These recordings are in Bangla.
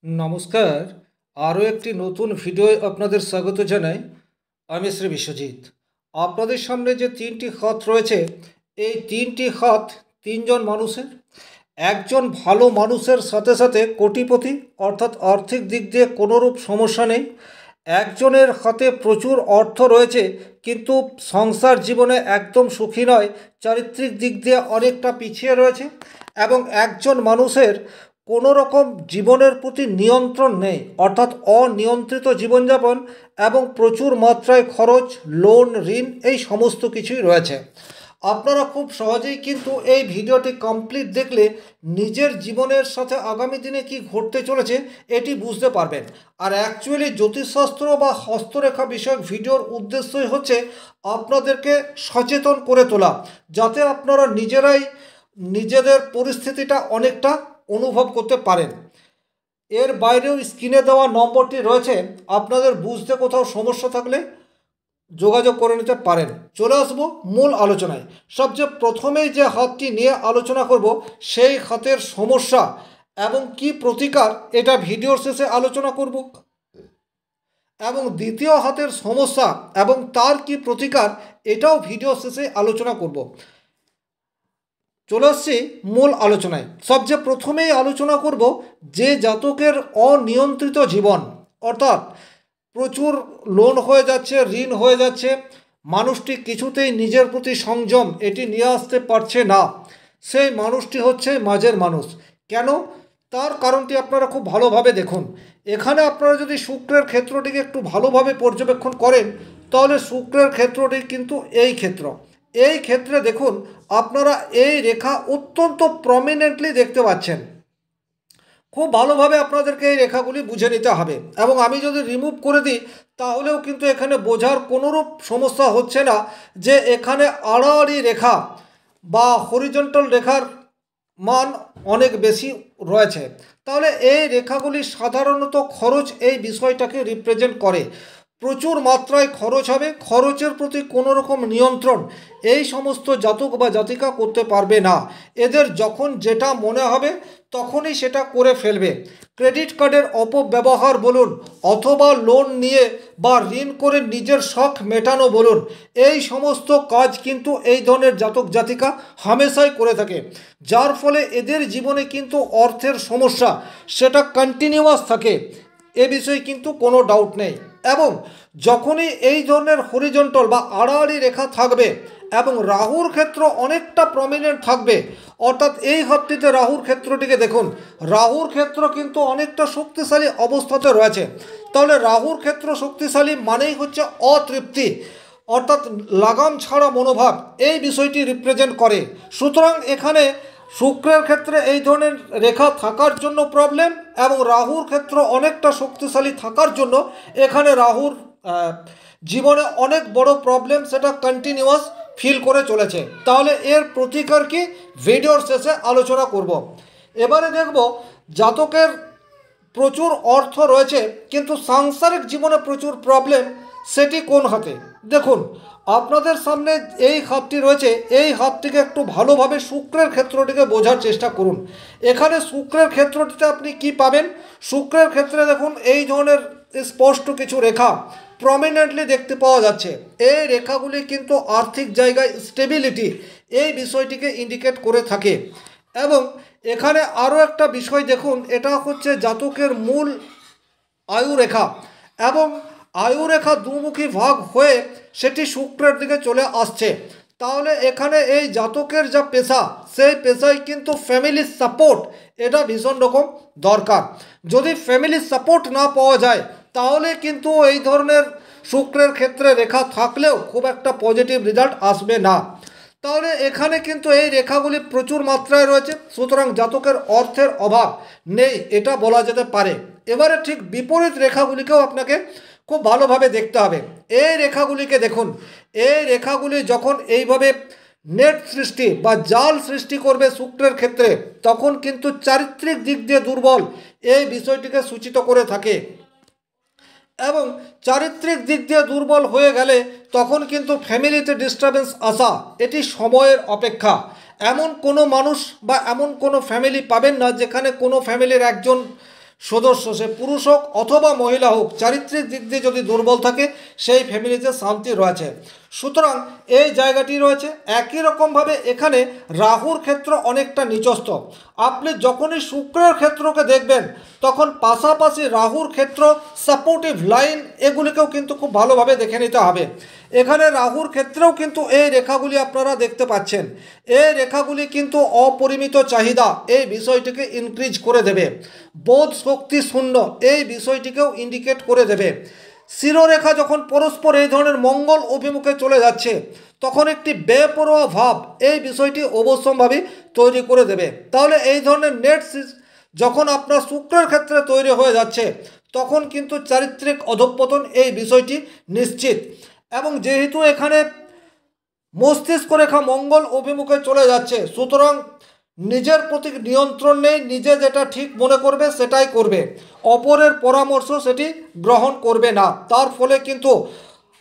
নমস্কার। আরও একটি নতুন ভিডিওয় আপনাদের স্বাগত জানাই। আমি শ্রী বিশ্বজিৎ। আপনাদের সামনে যে তিনটি হাত রয়েছে, এই তিনটি হাত তিনজন মানুষের। একজন ভালো মানুষের সাথে সাথে কোটিপতি, অর্থাৎ আর্থিক দিক দিয়ে কোনোরূপ সমস্যা নেই। একজনের হাতে প্রচুর অর্থ রয়েছে কিন্তু সংসার জীবনে একদম সুখী নয়, চারিত্রিক দিক দিয়ে অনেকটা পিছিয়ে রয়েছে। এবং একজন মানুষের কোনো রকম জীবনের প্রতি নিয়ন্ত্রণ নেই, অর্থাৎ অনিয়ন্ত্রিত জীবনযাপন এবং প্রচুর মাত্রায় খরচ, লোন, ঋণ এই সমস্ত কিছুই রয়েছে। আপনারা খুব সহজেই কিন্তু এই ভিডিওটি কমপ্লিট দেখলে নিজের জীবনের সাথে আগামী দিনে কি ঘটতে চলেছে এটি বুঝতে পারবেন। আর অ্যাকচুয়ালি জ্যোতিষশাস্ত্র বা হস্তরেখা বিষয়ক ভিডিওর উদ্দেশ্যই হচ্ছে আপনাদেরকে সচেতন করে তোলা, যাতে আপনারা নিজেরাই নিজেদের পরিস্থিতিটা অনেকটা অনুভব করতে পারেন। এর বাইরেও স্ক্রিনে দেওয়া নম্বরটি রয়েছে, আপনাদের বুঝতে কোথাও সমস্যা থাকলে যোগাযোগ করে নিতে পারেন। চলে আসবো মূল আলোচনায়। সবচেয়ে প্রথমেই যে হাতটি নিয়ে আলোচনা করব সেই হাতের সমস্যা এবং কি প্রতিকার, এটা ভিডিওর শেষে আলোচনা করব। এবং দ্বিতীয় হাতের সমস্যা এবং তার কি প্রতিকার, এটাও ভিডিও শেষে আলোচনা করব। চলে আসছি মূল আলোচনায়। সবচেয়ে প্রথমেই আলোচনা করব যে জাতকের অনিয়ন্ত্রিত জীবন, অর্থাৎ প্রচুর লোন হয়ে যাচ্ছে, ঋণ হয়ে যাচ্ছে, মানুষটি কিছুতেই নিজের প্রতি সংযম এটি নিয়ে আসতে পারছে না, সেই মানুষটি হচ্ছে মাঝের মানুষ। কেন? তার কারণটি আপনারা খুব ভালোভাবে দেখুন। এখানে আপনারা যদি শুক্রের ক্ষেত্রটিকে একটু ভালোভাবে পর্যবেক্ষণ করেন, তাহলে শুক্রের ক্ষেত্রটি কিন্তু এই ক্ষেত্র। এই ক্ষেত্রে দেখুন, আপনারা এই রেখা অত্যন্ত প্রমিনেন্টলি দেখতে পাচ্ছেন। খুব ভালোভাবে আপনাদেরকে এই রেখাগুলি বুঝে নিতে হবে। এবং আমি যদি রিমুভ করে দিই তাহলেও কিন্তু এখানে বোঝার কোনোরূপ সমস্যা হচ্ছে না যে এখানে আড়াআড়ি রেখা বা হরিজন্টাল রেখার মান অনেক বেশি রয়েছে। তাহলে এই রেখাগুলি সাধারণত খরচ এই বিষয়টাকে রিপ্রেজেন্ট করে। প্রচুর মাত্রায় খরচ হবে, খরচের প্রতি কোনো রকম নিয়ন্ত্রণ এই সমস্ত জাতক বা জাতিকা করতে পারবে না। এদের যখন যেটা মনে হবে তখনই সেটা করে ফেলবে। ক্রেডিট কার্ডের অপব্যবহার বলুন, অথবা লোন নিয়ে বা ঋণ করে নিজের শখ মেটানো বলুন, এই সমস্ত কাজ কিন্তু এই ধরনের জাতক জাতিকা হামেশাই করে থাকে। যার ফলে এদের জীবনে কিন্তু অর্থের সমস্যা সেটা কন্টিনিউয়াস থাকে, এ বিষয়ে কিন্তু কোনো ডাউট নেই। এবং যখনই এই ধরনের হরিজন্টাল বা আড়াআড়ি রেখা থাকবে এবং রাহুর ক্ষেত্র অনেকটা প্রমিনেন্ট থাকবে, অর্থাৎ এই হাতটিতে রাহুর ক্ষেত্রটিকে দেখুন, রাহুর ক্ষেত্র কিন্তু অনেকটা শক্তিশালী অবস্থাতে রয়েছে। তাহলে রাহুর ক্ষেত্র শক্তিশালী মানেই হচ্ছে অতৃপ্তি, অর্থাৎ লাগাম ছাড়া মনোভাব, এই বিষয়টি রিপ্রেজেন্ট করে। সুতরাং এখানে শুক্রের ক্ষেত্রে এই ধরনের রেখা থাকার জন্য প্রবলেম, এবং রাহুর ক্ষেত্র অনেকটা শক্তিশালী থাকার জন্য এখানে রাহুর জীবনে অনেক বড় প্রবলেম সেটা কন্টিনিউয়াস ফিল করে চলেছে। তাহলে এর প্রতিকার কি, ভিডিওর শেষে আলোচনা করব। এবারে দেখব জাতকের প্রচুর অর্থ রয়েছে কিন্তু সাংসারিক জীবনে প্রচুর প্রবলেম, সেটি কোন হাতে। দেখুন, আপনাদের সামনে এই হাতটি রয়েছে, এই হাতটিকে একটু ভালোভাবে শুক্রের ক্ষেত্রটিকে বোঝার চেষ্টা করুন। এখানে শুক্রের ক্ষেত্রটিতে আপনি কি পাবেন? শুক্রের ক্ষেত্রে দেখুন এই ধরনের স্পষ্ট কিছু রেখা প্রমিনেন্টলি দেখতে পাওয়া যাচ্ছে। এই রেখাগুলি কিন্তু আর্থিক জায়গায় স্টেবিলিটি এই বিষয়টিকে ইন্ডিকেট করে থাকে। এবং এখানে আরও একটা বিষয় দেখুন, এটা হচ্ছে জাতকের মূল আয়ু রেখা, এবং আয়ু রেখা দুমুখী ভাগ হয়ে সেটি শুক্রের দিকে চলে আসছে। তাহলে এখানে এই জাতকের যা পেশা, সেই পেশায় কিন্তু ফ্যামিলি সাপোর্ট এটা ভীষণ রকম দরকার। যদি ফ্যামিলি সাপোর্ট না পাওয়া যায় তাহলে কিন্তু এই ধরনের শুক্রের ক্ষেত্রে রেখা থাকলেও খুব একটা পজিটিভ রেজাল্ট আসবে না। তাহলে এখানে কিন্তু এই রেখাগুলি প্রচুর মাত্রায় রয়েছে, সুতরাং জাতকের অর্থের অভাব নেই এটা বলা যেতে পারে। এবারে ঠিক বিপরীত রেখাগুলিকেও আপনাকে খুব ভালোভাবে দেখতে হবে। এই রেখাগুলিকে দেখুন, এই রেখাগুলি যখন এইভাবে নেট সৃষ্টি বা জাল সৃষ্টি করবে শুক্রের ক্ষেত্রে, তখন কিন্তু চারিত্রিক দিক দিয়ে দুর্বল এই বিষয়টিকে সূচিত করে থাকে। এবং চারিত্রিক দিক দিয়ে দুর্বল হয়ে গেলে তখন কিন্তু ফ্যামিলিতে ডিস্টারবেন্স আসা এটি সময়ের অপেক্ষা। এমন কোনো মানুষ বা এমন কোনো ফ্যামিলি পাবেন না যেখানে কোনো ফ্যামিলির একজন সদস্য, সে পুরুষ হোক অথবা মহিলা হোক, চারিত্রিক দিক দিয়ে যদি দুর্বল থাকে সেই ফ্যামিলিতে শান্তি রয়েছে। সুতরাং এই জায়গাটি রয়েছে। একই রকমভাবে এখানে রাহুর ক্ষেত্র অনেকটা নিচস্থ। আপনি যখনই শুক্রের ক্ষেত্রকে দেখবেন তখন পাশাপাশি রাহুর ক্ষেত্র, সাপোর্টিভ লাইন, এগুলিকেও কিন্তু খুব ভালোভাবে দেখে নিতে হবে। এখানে রাহুর ক্ষেত্রেও কিন্তু এই রেখাগুলি আপনারা দেখতে পাচ্ছেন। এই রেখাগুলি কিন্তু অপরিমিত চাহিদা এই বিষয়টিকে ইনক্রিজ করে দেবে। বোধ শক্তি শূন্য এই বিষয়টিকেও ইন্ডিকেট করে দেবে। শিরোরেখা যখন পরস্পর এই ধরনের মঙ্গল অভিমুখে চলে যাচ্ছে তখন একটি বেপরোয়া ভাব এই বিষয়টি অবশ্যম্ভাবী তৈরি করে দেবে। তাহলে এই ধরনের নেট যখন আপনার শুক্রের ক্ষেত্রে তৈরি হয়ে যাচ্ছে তখন কিন্তু চারিত্রিক অধঃপতন এই বিষয়টি নিশ্চিত। এবং যেহেতু এখানে মস্তিষ্ক রেখা মঙ্গল অভিমুখে চলে যাচ্ছে, সুতরাং নিজের প্রতি নিয়ন্ত্রণ নেই। নিজে যেটা ঠিক মনে করবে সেটাই করবে, অপরের পরামর্শ সেটি গ্রহণ করবে না। তার ফলে কিন্তু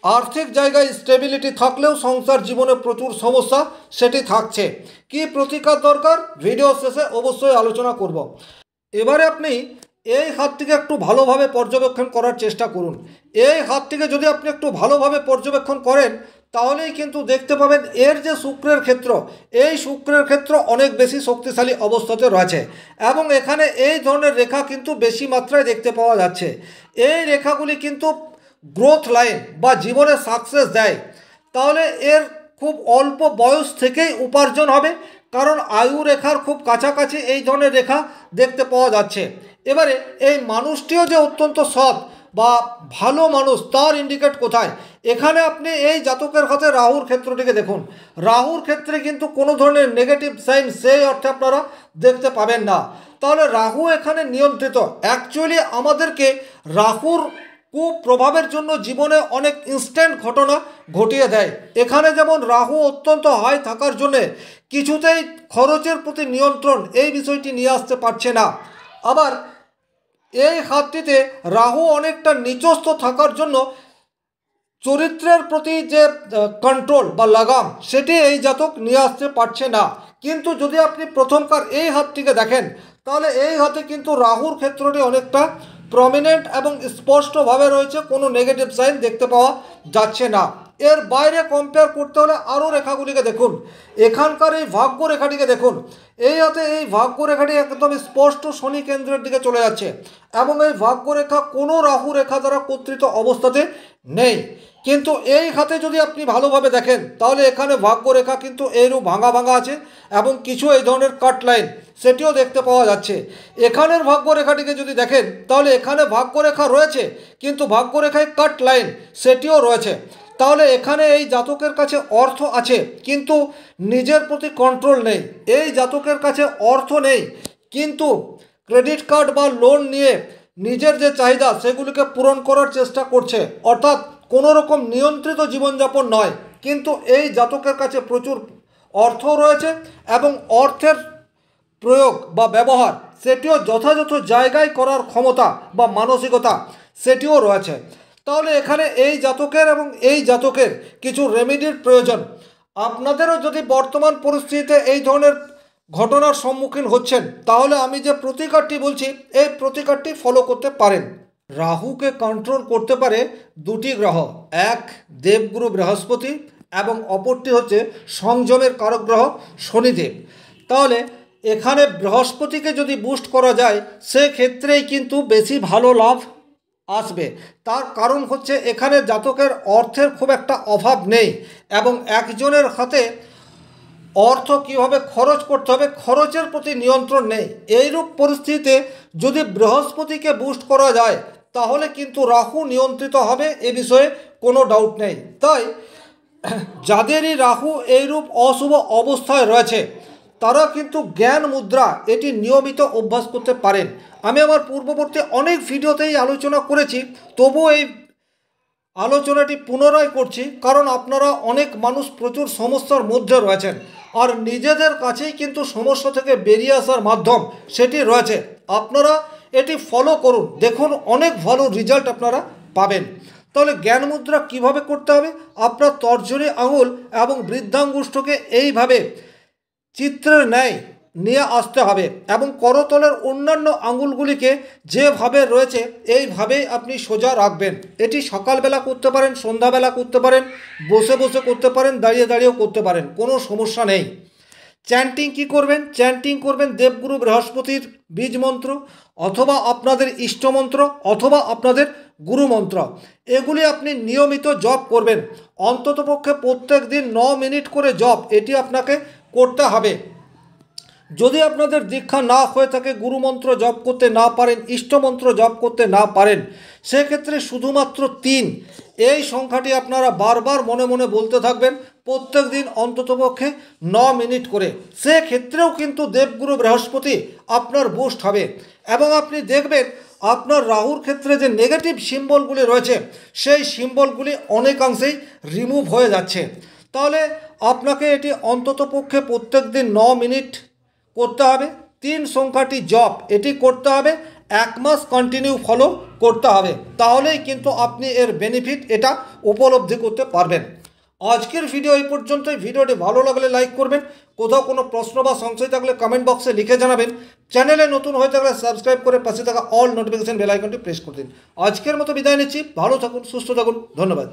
আর্থিক জায়গায় স্টেবিলিটি থাকলেও সংসার জীবনে প্রচুর সমস্যা সেটি থাকছে। কি প্রতিকার দরকার ভিডিও শেষে অবশ্যই আলোচনা করব। এবারে আপনি এই হাতটিকে একটু ভালোভাবে পর্যবেক্ষণ করার চেষ্টা করুন। এই হাতটিকে যদি আপনি একটু ভালোভাবে পর্যবেক্ষণ করেন তাহলেই কিন্তু দেখতে পাবেন এর যে শুক্রের ক্ষেত্র, এই শুক্রের ক্ষেত্র অনেক বেশি শক্তিশালী অবস্থাতে রয়েছে এবং এখানে এই ধরনের রেখা কিন্তু বেশি মাত্রায় দেখতে পাওয়া যাচ্ছে। এই রেখাগুলি কিন্তু গ্রোথ লাইন বা জীবনে সাকসেস দেয়। তাহলে এর খুব অল্প বয়স থেকেই উপার্জন হবে, কারণ আয়ু রেখার খুব কাছাকাছি এই ধরনের রেখা দেখতে পাওয়া যাচ্ছে। এবারে এই মানুষটিও যে অত্যন্ত সৎ বা ভালো মানুষ তার ইন্ডিকেট কোথায়? এখানে আপনি এই জাতকের হাতে রাহুর ক্ষেত্রটিকে দেখুন। রাহুর ক্ষেত্রে কিন্তু কোনো ধরনের নেগেটিভ সাইন সেই অর্থে আপনারা দেখতে পাবেন না। তাহলে রাহু এখানে নিয়ন্ত্রিত। অ্যাকচুয়ালি আমাদেরকে রাহুর কুপ্রভাবের জন্য জীবনে অনেক ইনস্ট্যান্ট ঘটনা ঘটিয়ে দেয়। এখানে যেমন রাহু অত্যন্ত হাই থাকার জন্যে কিছুতেই খরচের প্রতি নিয়ন্ত্রণ এই বিষয়টি নিয়ে আসতে পারছে না। আবার এই হাতটিতে রাহু অনেকটা নিচস্থ থাকার জন্য চরিত্রের প্রতি যে কন্ট্রোল বা লাগাম সেটি এই জাতক নিয়ে আসতে পারছে না। কিন্তু যদি আপনি প্রথমকার এই হাতটিকে দেখেন তাহলে এই হাতে কিন্তু রাহুর ক্ষেত্রটি অনেকটা প্রমিনেন্ট এবং স্পষ্টভাবে রয়েছে, কোনো নেগেটিভ সাইন দেখতে পাওয়া যাচ্ছে না। এর বাইরে কম্পেয়ার করতে হলে আরও রেখাগুলিকে দেখুন। এখানকার এই ভাগ্য রেখাটিকে দেখুন। এই হাতে এই ভাগ্য রেখাটি একদম স্পষ্ট শনি কেন্দ্রের দিকে চলে যাচ্ছে এবং এই ভাগ্য রেখা কোনো রাহু রেখা দ্বারা কর্তৃত অবস্থাতে নেই। কিন্তু এই হাতে যদি আপনি ভালোভাবে দেখেন তাহলে এখানে ভাগ্য রেখা কিন্তু এইরূপ ভাঙা ভাঙা আছে এবং কিছু এই ধরনের কাট লাইন সেটিও দেখতে পাওয়া যাচ্ছে। এখানের ভাগ্য রেখাটিকে যদি দেখেন তাহলে এখানে ভাগ্য রেখা রয়েছে কিন্তু ভাগ্য রেখায় কাট লাইন সেটিও রয়েছে। তাহলে এখানে এই জাতকের কাছে অর্থ আছে কিন্তু নিজের প্রতি কন্ট্রোল নেই। এই জাতকের কাছে অর্থ নেই কিন্তু ক্রেডিট কার্ড বা লোন নিয়ে নিজের যে চাহিদা সেগুলিকে পূরণ করার চেষ্টা করছে, অর্থাৎ কোনো রকম নিয়ন্ত্রিত জীবনযাপন নয়। কিন্তু এই জাতকের কাছে প্রচুর অর্থ রয়েছে এবং অর্থের প্রয়োগ বা ব্যবহার সেটিও যথাযথ জায়গায় করার ক্ষমতা বা মানসিকতা সেটিও রয়েছে। তাহলে এখানে এই জাতকের এবং এই জাতকের কিছু রেমেডির প্রয়োজন। আপনাদেরও যদি বর্তমান পরিস্থিতিতে এই ধরনের ঘটনার সম্মুখীন হচ্ছেন তাহলে আমি যে প্রতিকারটি বলছি এই প্রতিকারটি ফলো করতে পারেন। রাহুকে কন্ট্রোল করতে পারে দুটি গ্রহ, এক দেবগুরু বৃহস্পতি এবং অপরটি হচ্ছে সংযমের কারক গ্রহ শনিদেব। তাহলে এখানে বৃহস্পতিকে যদি বুস্ট করা যায় সেক্ষেত্রেই কিন্তু বেশি ভালো লাভ আসবে। তার কারণ হচ্ছে এখানে জাতকের অর্থের খুব একটা অভাব নেই এবং একজনের হাতে অর্থ কীভাবে খরচ করতে হবে খরচের প্রতি নিয়ন্ত্রণ নেই। এইরূপ পরিস্থিতিতে যদি বৃহস্পতিকে বুস্ট করা যায় তাহলে কিন্তু রাহু নিয়ন্ত্রিত হবে, এ বিষয়ে কোনো ডাউট নেই। তাই যাদেরই রাহু এইরূপ অশুভ অবস্থায় রয়েছে তারা কিন্তু জ্ঞান মুদ্রা এটি নিয়মিত অভ্যাস করতে পারেন। আমি আমার পূর্ববর্তী অনেক ভিডিওতেই আলোচনা করেছি, তবুও এই আলোচনাটি পুনরায় করছি কারণ আপনারা অনেক মানুষ প্রচুর সমস্যার মধ্যে রয়েছেন আর নিজেদের কাছেই কিন্তু সমস্যা থেকে বেরিয়ে আসার মাধ্যম সেটি রয়েছে। আপনারা এটি ফলো করুন, দেখুন অনেক ভালো রেজাল্ট আপনারা পাবেন। তাহলে জ্ঞান মুদ্রা কীভাবে করতে হবে? আপনার তর্জনী আঙুল এবং বৃদ্ধাঙ্গুষ্ঠকে এইভাবে চিত্রের ন্যায় নিয়ে আসতে হবে এবং করতলের অন্যান্য আঙুলগুলিকে যেভাবে রয়েছে এইভাবেই আপনি সোজা রাখবেন। এটি সকালবেলা করতে পারেন, সন্ধ্যাবেলা করতে পারেন, বসে বসে করতে পারেন, দাঁড়িয়ে দাঁড়িয়েও করতে পারেন, কোনো সমস্যা নেই। চ্যান্টিং কি করবেন? চ্যান্টিং করবেন দেবগুরু বৃহস্পতির বীজ মন্ত্র অথবা আপনাদের ইষ্টমন্ত্র অথবা আপনাদের গুরু মন্ত্র। এগুলি আপনি নিয়মিত জপ করবেন, অন্ততপক্ষে প্রত্যেক দিন 9 মিনিট করে জপ এটি আপনাকে করতে হবে। যদি আপনাদের দীক্ষা না হয়ে থাকে, গুরুমন্ত্র জপ করতে না পারেন, ইষ্টমন্ত্র জপ করতে না পারেন, সেক্ষেত্রে শুধুমাত্র 3 এই সংখ্যাটি আপনারা বারবার মনে মনে বলতে থাকবেন প্রত্যেক দিন অন্ততপক্ষে 9 মিনিট করে। সেক্ষেত্রেও কিন্তু দেবগুরু বৃহস্পতি আপনার বুস্ট হবে এবং আপনি দেখবেন আপনার রাহুর ক্ষেত্রে যে নেগেটিভ সিম্বলগুলি রয়েছে সেই সিম্বলগুলি অনেকাংশেই রিমুভ হয়ে যাচ্ছে। তাহলে আপনাকে এটি অন্ততপক্ষে প্রত্যেক দিন 9 মিনিট করতে হবে, 3 সংখ্যাটি জপ এটি করতে হবে, 1 মাস কন্টিনিউ ফলো করতে হবে, তাহলেই কিন্তু আপনি এর বেনিফিট এটা উপলব্ধি করতে পারবেন। আজকের ভিডিও এই পর্যন্তই। ভিডিওটি ভালো লাগলে লাইক করবেন, কোথাও কোনো প্রশ্ন বা সংশয় থাকলে কমেন্ট বক্সে লিখে জানাবেন। চ্যানেলে নতুন হয়ে থাকলে সাবস্ক্রাইব করে পাশে থাকা অল নোটিফিকেশন বেল আইকনটি প্রেস করে দিন। আজকের মতো বিদায় নিচ্ছি, ভালো থাকুন, সুস্থ থাকুন, ধন্যবাদ।